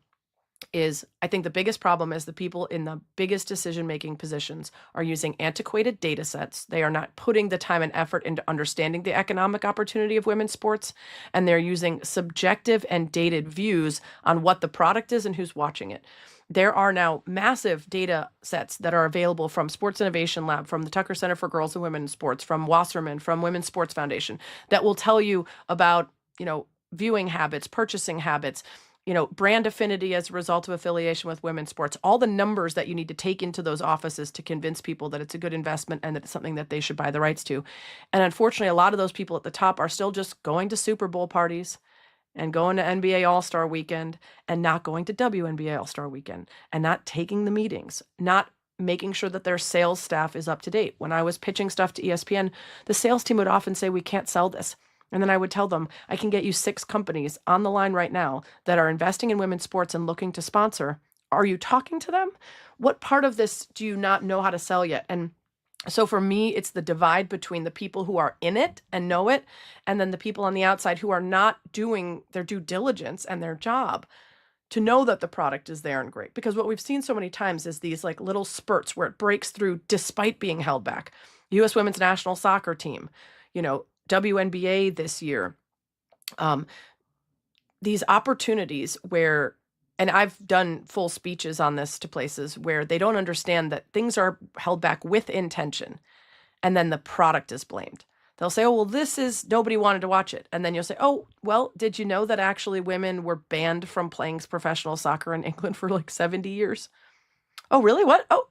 is I think the biggest problem is the people in the biggest decision-making positions are using antiquated data sets. They are not putting the time and effort into understanding the economic opportunity of women's sports, and they're using subjective and dated views on what the product is and who's watching it. There are now massive data sets that are available from Sports Innovation Lab, from the Tucker Center for Girls and Women in Sports, from Wasserman, from Women's Sports Foundation, that will tell you about, viewing habits, purchasing habits, brand affinity as a result of affiliation with women's sports, all the numbers that you need to take into those offices to convince people that it's a good investment and that it's something that they should buy the rights to. And unfortunately, a lot of those people at the top are still just going to Super Bowl parties and going to NBA All-Star Weekend and not going to WNBA All-Star Weekend and not taking the meetings, not making sure that their sales staff is up to date. When I was pitching stuff to ESPN, the sales team would often say, we can't sell this. And then I would tell them, I can get you 6 companies on the line right now that are investing in women's sports and looking to sponsor. Are you talking to them? What part of this do you not know how to sell yet? And so for me, it's the divide between the people who are in it and know it, and then the people on the outside who are not doing their due diligence and their job to know that the product is there and great. Because what we've seen so many times is these little spurts where it breaks through despite being held back. U.S. women's national soccer team, WNBA this year, these opportunities where, and I've done full speeches on this to places where they don't understand that things are held back with intention, and then the product is blamed. They'll say, oh, well, nobody wanted to watch it. And then you'll say, oh, well, did you know that actually women were banned from playing professional soccer in England for 70 years? Oh, really? What? Oh,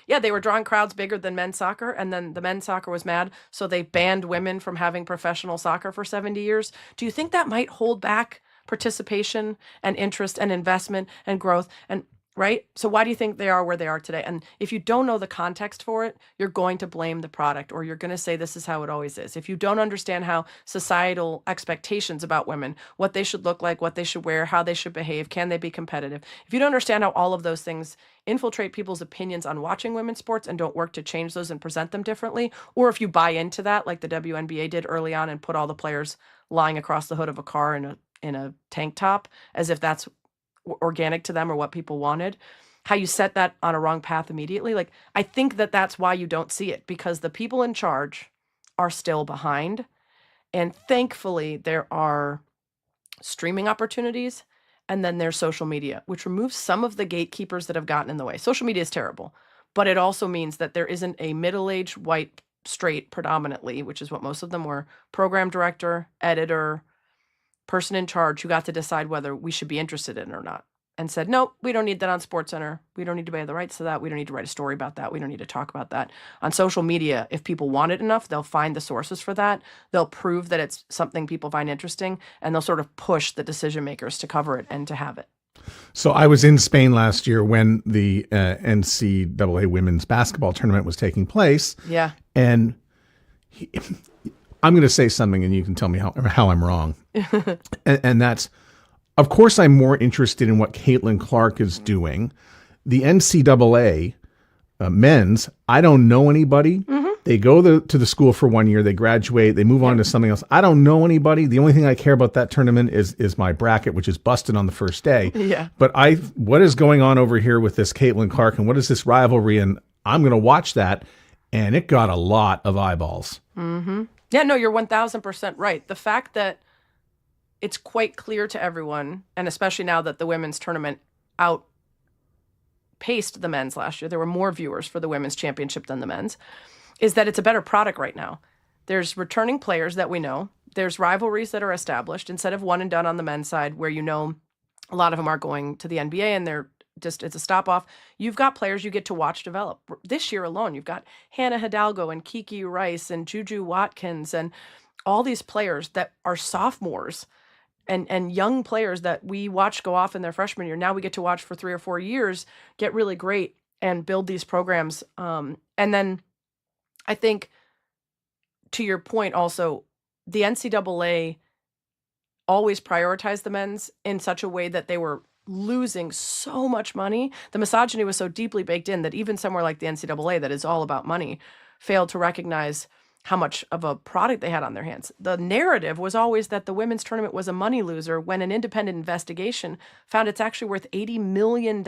yeah, they were drawing crowds bigger than men's soccer, and then the men's soccer was mad, so they banned women from having professional soccer for 70 years. Do you think that might hold back participation and interest and investment and growth? And right? So why do you think they are where they are today? And if you don't know the context for it, you're going to blame the product, or you're going to say this is how it always is. If you don't understand how societal expectations about women, what they should look like, what they should wear, how they should behave, can they be competitive? If you don't understand how all of those things infiltrate people's opinions on watching women's sports and don't work to change those and present them differently, or if you buy into that like the WNBA did early on and put all the players lying across the hood of a car in a tank top as if that's organic to them or what people wanted, how you set that on a wrong path immediately. Like, I think that that's why you don't see it, because the people in charge are still behind. And thankfully, there are streaming opportunities, and then there's social media, which removes some of the gatekeepers that have gotten in the way. Social media is terrible, but it also means that there isn't a middle-aged, white, straight, predominantly, which is what most of them were, program director, editor, person in charge who got to decide whether we should be interested in it or not, and said, nope, we don't need that on SportsCenter. We don't need to pay the rights to that. We don't need to write a story about that. We don't need to talk about that. On social media, if people want it enough, they'll find the sources for that. They'll prove that it's something people find interesting, and they'll sort of push the decision makers to cover it and to have it. So I was in Spain last year when the NCAA women's basketball tournament was taking place. Yeah. And I'm going to say something and you can tell me how I'm wrong. and that's, of course, I'm more interested in what Caitlin Clark is doing. The NCAA men's, I don't know anybody. Mm-hmm. They go to the school for 1 year, they graduate, they move on to something else. I don't know anybody. The only thing I care about that tournament is my bracket, which is busted on the first day. Yeah. But what is going on over here with this Caitlin Clark, and what is this rivalry? And I'm going to watch that. And it got a lot of eyeballs. Mm-hmm. Yeah, no, you're 1,000% right. The fact that it's quite clear to everyone, and especially now that the women's tournament outpaced the men's last year, there were more viewers for the women's championship than the men's, is that it's a better product right now. There's returning players that we know. There's rivalries that are established instead of one and done on the men's side where you know a lot of them are going to the NBA and it's a stop off. You've got players you get to watch develop. This year alone, you've got Hannah Hidalgo and Kiki Rice and Juju Watkins and all these players that are sophomores and young players that we watch go off in their freshman year. Now we get to watch for 3 or 4 years, get really great and build these programs. And then I think, to your point also, the NCAA always prioritized the men's in such a way that they were losing so much money. The misogyny was so deeply baked in that even somewhere like the NCAA, that is all about money, failed to recognize how much of a product they had on their hands. The narrative was always that the women's tournament was a money loser, when an independent investigation found it's actually worth $80 million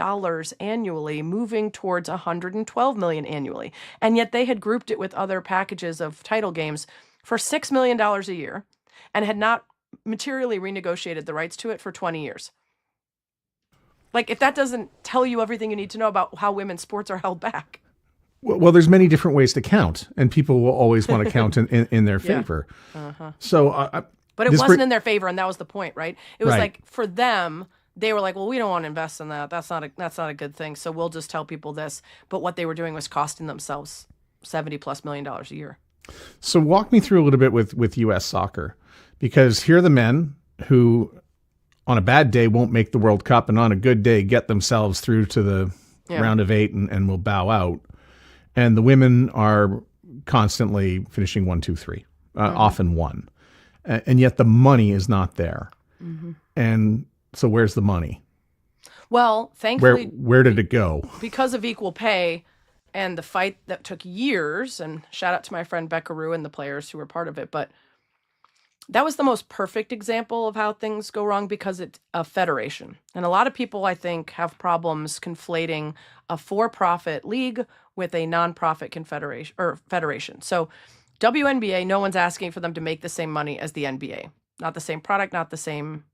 annually, moving towards $112 million annually. And yet they had grouped it with other packages of title games for $6 million a year and had not materially renegotiated the rights to it for 20 years. Like, if that doesn't tell you everything you need to know about how women's sports are held back. Well, there's many different ways to count, and people will always want to count in their favor. Yeah. Uh-huh. So, but it wasn't in their favor, and that was the point, right? It was right. like, for them, they were like, well, we don't want to invest in that. That's not a good thing. So we'll just tell people this. But what they were doing was costing themselves $70+ million a year. So walk me through a little bit with U.S. soccer, because here are the men who, on a bad day, won't make the World Cup, and on a good day, get themselves through to the round of 8 and will bow out. And the women are constantly finishing 1, 2, 3, often 1. And yet the money is not there. Mm-hmm. And so where's the money? Well, thankfully, where did it go? Because of equal pay and the fight that took years, and shout out to my friend Becca Rue and the players who were part of it, but that was the most perfect example of how things go wrong, because it's a federation. And a lot of people, I think, have problems conflating a for-profit league with a non-profit confederation or federation. So WNBA, no one's asking for them to make the same money as the NBA. Not the same product, not the same,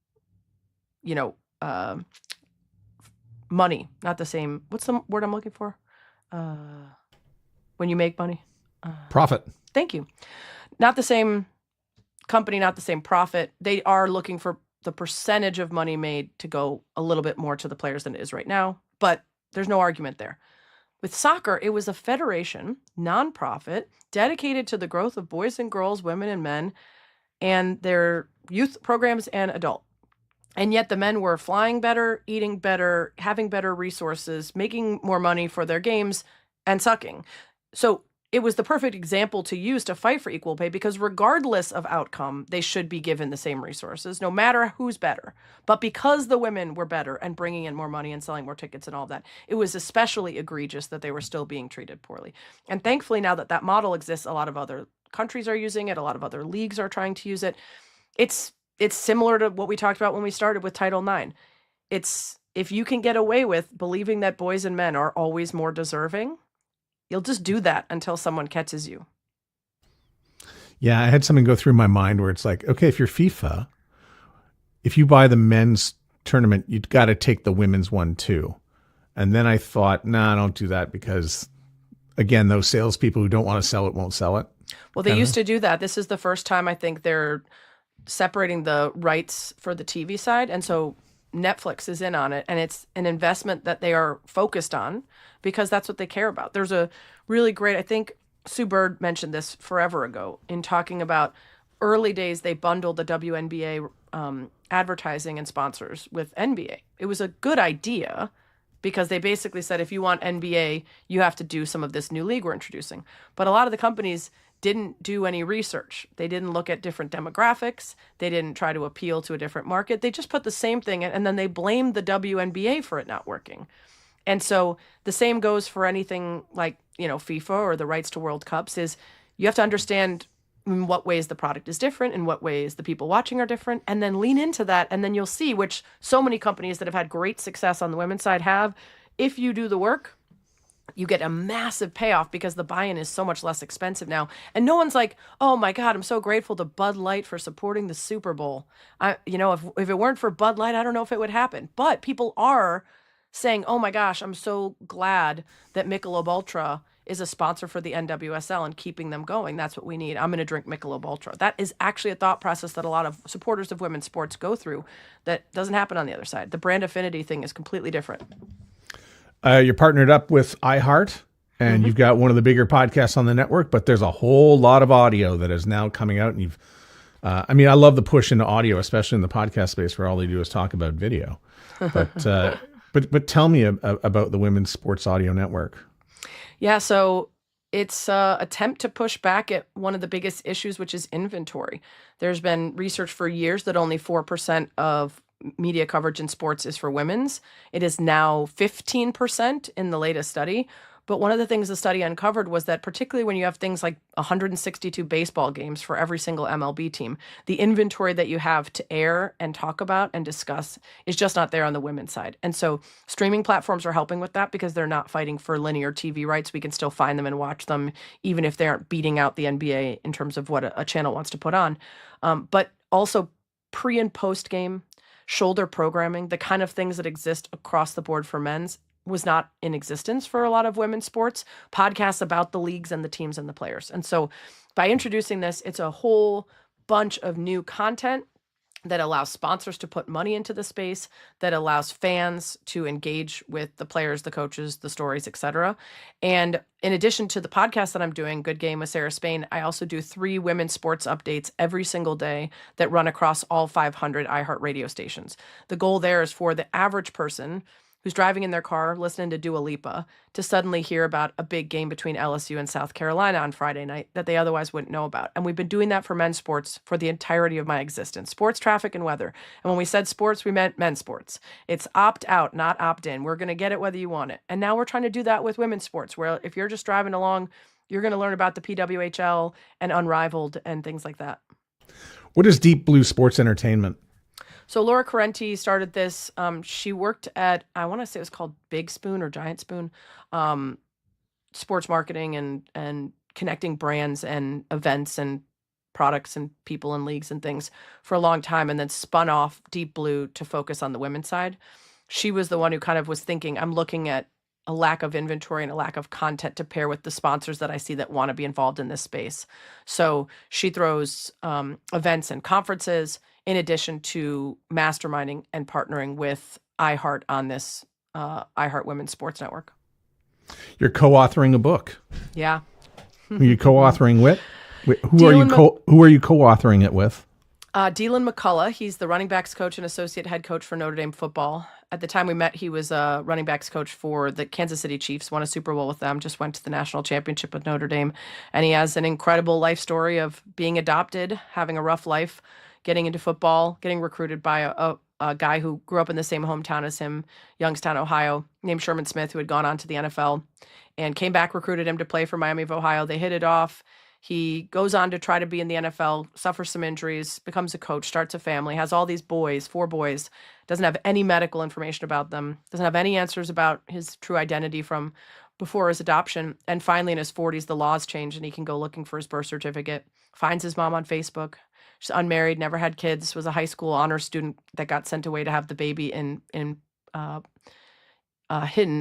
money, not the same. What's the word I'm looking for? When you make money? Profit. Thank you. Not the same company, not the same profit. They are looking for the percentage of money made to go a little bit more to the players than it is right now, but there's no argument there. With soccer, it was a federation, nonprofit, dedicated to the growth of boys and girls, women and men, and their youth programs and adult. And yet the men were flying better, eating better, having better resources, making more money for their games, and sucking. So it was the perfect example to use to fight for equal pay, because regardless of outcome, they should be given the same resources, no matter who's better. But because the women were better and bringing in more money and selling more tickets and all that, it was especially egregious that they were still being treated poorly. And thankfully, now that that model exists, a lot of other countries are using it. A lot of other leagues are trying to use it. It's similar to what we talked about when we started with Title IX. It's, if you can get away with believing that boys and men are always more deserving, you'll just do that until someone catches you. Yeah, I had something go through my mind where it's like, okay, if you're FIFA, if you buy the men's tournament, you've got to take the women's one too. And then I thought, nah, don't do that, because, again, those salespeople who don't want to sell it won't sell it. Well, they used to do that. This is the first time I think they're separating the rights for the TV side. And so Netflix is in on it, and it's an investment that they are focused on because that's what they care about. There's a really great, I think Sue Bird mentioned this forever ago in talking about early days, they bundled the WNBA advertising and sponsors with NBA. It was a good idea because they basically said, if you want NBA, you have to do some of this new league we're introducing. But a lot of the companies didn't do any research. They didn't look at different demographics. They didn't try to appeal to a different market. They just put the same thing in, and then they blamed the WNBA for it not working. And so the same goes for anything like, FIFA or the rights to World Cups, is you have to understand in what ways the product is different, in what ways the people watching are different, and then lean into that. And then you'll see, which so many companies that have had great success on the women's side have, if you do the work, you get a massive payoff because the buy-in is so much less expensive now. And no one's like, oh my God, I'm so grateful to Bud Light for supporting the Super Bowl. If it weren't for Bud Light, I don't know if it would happen. But people are saying, oh my gosh, I'm so glad that Michelob Ultra is a sponsor for the NWSL and keeping them going. That's what we need. I'm going to drink Michelob Ultra. That is actually a thought process that a lot of supporters of women's sports go through that doesn't happen on the other side. The brand affinity thing is completely different. You're partnered up with iHeart, and you've got one of the bigger podcasts on the network, but there's a whole lot of audio that is now coming out. And I love the push into audio, especially in the podcast space where all they do is talk about video. But tell me about the Women's Sports Audio Network. Yeah, so it's an attempt to push back at one of the biggest issues, which is inventory. There's been research for years that only 4% of media coverage in sports is for women's. It is now 15% in the latest study. But one of the things the study uncovered was that particularly when you have things like 162 baseball games for every single MLB team, the inventory that you have to air and talk about and discuss is just not there on the women's side. And so streaming platforms are helping with that because they're not fighting for linear TV rights. We can still find them and watch them, even if they aren't beating out the NBA in terms of what a channel wants to put on. But also pre and post game, shoulder programming, the kind of things that exist across the board for men's was not in existence for a lot of women's sports, podcasts about the leagues and the teams and the players. And so by introducing this, it's a whole bunch of new content that allows sponsors to put money into the space, that allows fans to engage with the players, the coaches, the stories, etc. And in addition to the podcast that I'm doing, Good Game with Sarah Spain, I also do 3 women's sports updates every single day that run across all 500 iHeart radio stations. The goal there is for the average person who's driving in their car listening to Dua Lipa to suddenly hear about a big game between LSU and South Carolina on Friday night that they otherwise wouldn't know about. And we've been doing that for men's sports for the entirety of my existence. Sports, traffic, and weather. And when we said sports, we meant men's sports. It's opt out, not opt in. We're going to get it whether you want it. And now we're trying to do that with women's sports, where if you're just driving along, you're going to learn about the PWHL and Unrivaled and things like that. What is Deep Blue Sports Entertainment? So Laura Correnti started this. She worked at, I want to say it was called Big Spoon or Giant Spoon, sports marketing and connecting brands and events and products and people and leagues and things for a long time, and then spun off Deep Blue to focus on the women's side. She was the one who kind of was thinking, I'm looking at a lack of inventory and a lack of content to pair with the sponsors that I see that want to be involved in this space. So she throws events and conferences in addition to masterminding and partnering with iHeart on this iHeart Women's Sports Network. You're co-authoring a book. Yeah. Who are you co-authoring with? Who are you co-authoring it with? Dylan McCullough, he's the running backs coach and associate head coach for Notre Dame football. At the time we met, he was a running backs coach for the Kansas City Chiefs, won a Super Bowl with them, just went to the national championship with Notre Dame. And he has an incredible life story of being adopted, having a rough life, getting into football, getting recruited by a guy who grew up in the same hometown as him, Youngstown, Ohio, named Sherman Smith, who had gone on to the NFL and came back, recruited him to play for Miami of Ohio. They hit it off. He goes on to try to be in the NFL, suffers some injuries, becomes a coach, starts a family, has all these boys, 4 boys, doesn't have any medical information about them, doesn't have any answers about his true identity from before his adoption. And finally, in his 40s, the laws change and he can go looking for his birth certificate, finds his mom on Facebook. She's unmarried, never had kids, was a high school honor student that got sent away to have the baby hidden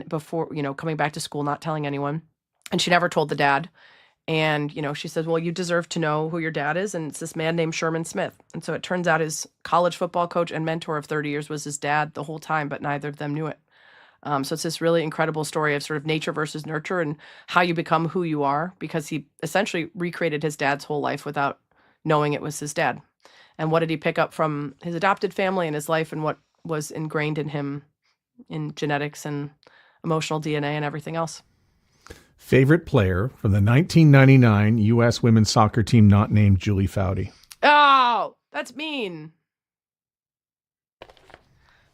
before, coming back to school, not telling anyone. And she never told the dad. And, she says, well, you deserve to know who your dad is. And it's this man named Sherman Smith. And so it turns out his college football coach and mentor of 30 years was his dad the whole time, but neither of them knew it. So it's this really incredible story of sort of nature versus nurture and how you become who you are, because he essentially recreated his dad's whole life without knowing it was his dad. And what did he pick up from his adopted family and his life and what was ingrained in him in genetics and emotional DNA and everything else. Favorite player from the 1999 U.S. women's soccer team not named Julie Foudy? Oh, that's mean.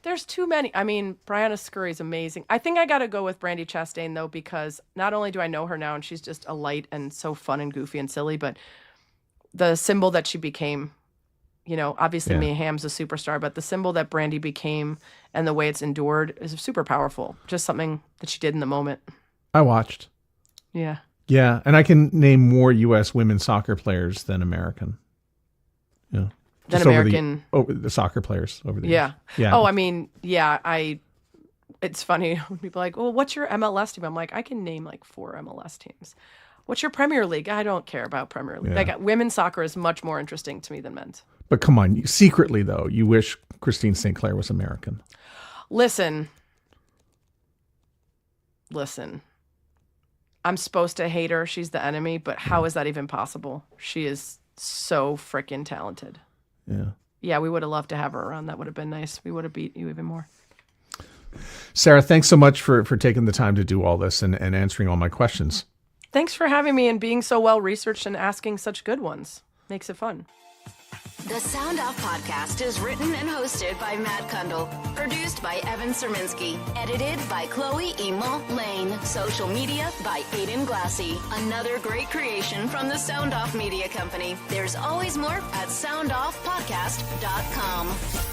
There's too many. I mean, Brianna Scurry's amazing. I think I got to go with Brandi Chastain, though, because not only do I know her now and she's just a light and so fun and goofy and silly, but the symbol that she became, obviously Mia Hamm's a superstar, but the symbol that Brandi became and the way it's endured is super powerful. Just something that she did in the moment. I watched. Yeah. Yeah, and I can name more U.S. women's soccer players than American. Yeah. Than American. The soccer players over the years. Yeah. Oh, I mean, it's funny when people are like, well, what's your MLS team? I'm like, I can name like 4 MLS teams. What's your Premier League? I don't care about Premier League. Yeah. Women's soccer is much more interesting to me than men's. But come on, secretly, though, you wish Christine St. Clair was American. Listen. I'm supposed to hate her. She's the enemy, but how is that even possible? She is so freaking talented. Yeah. Yeah, we would have loved to have her around. That would have been nice. We would have beat you even more. Sarah, thanks so much for taking the time to do all this and answering all my questions. Thanks for having me and being so well-researched and asking such good ones. Makes it fun. The Sound Off Podcast is written and hosted by Matt Kundle. Produced by Evan Serminski. Edited by Chloe Emo Lane. Social media by Aiden Glassy. Another great creation from the Sound Off Media Company. There's always more at soundoffpodcast.com.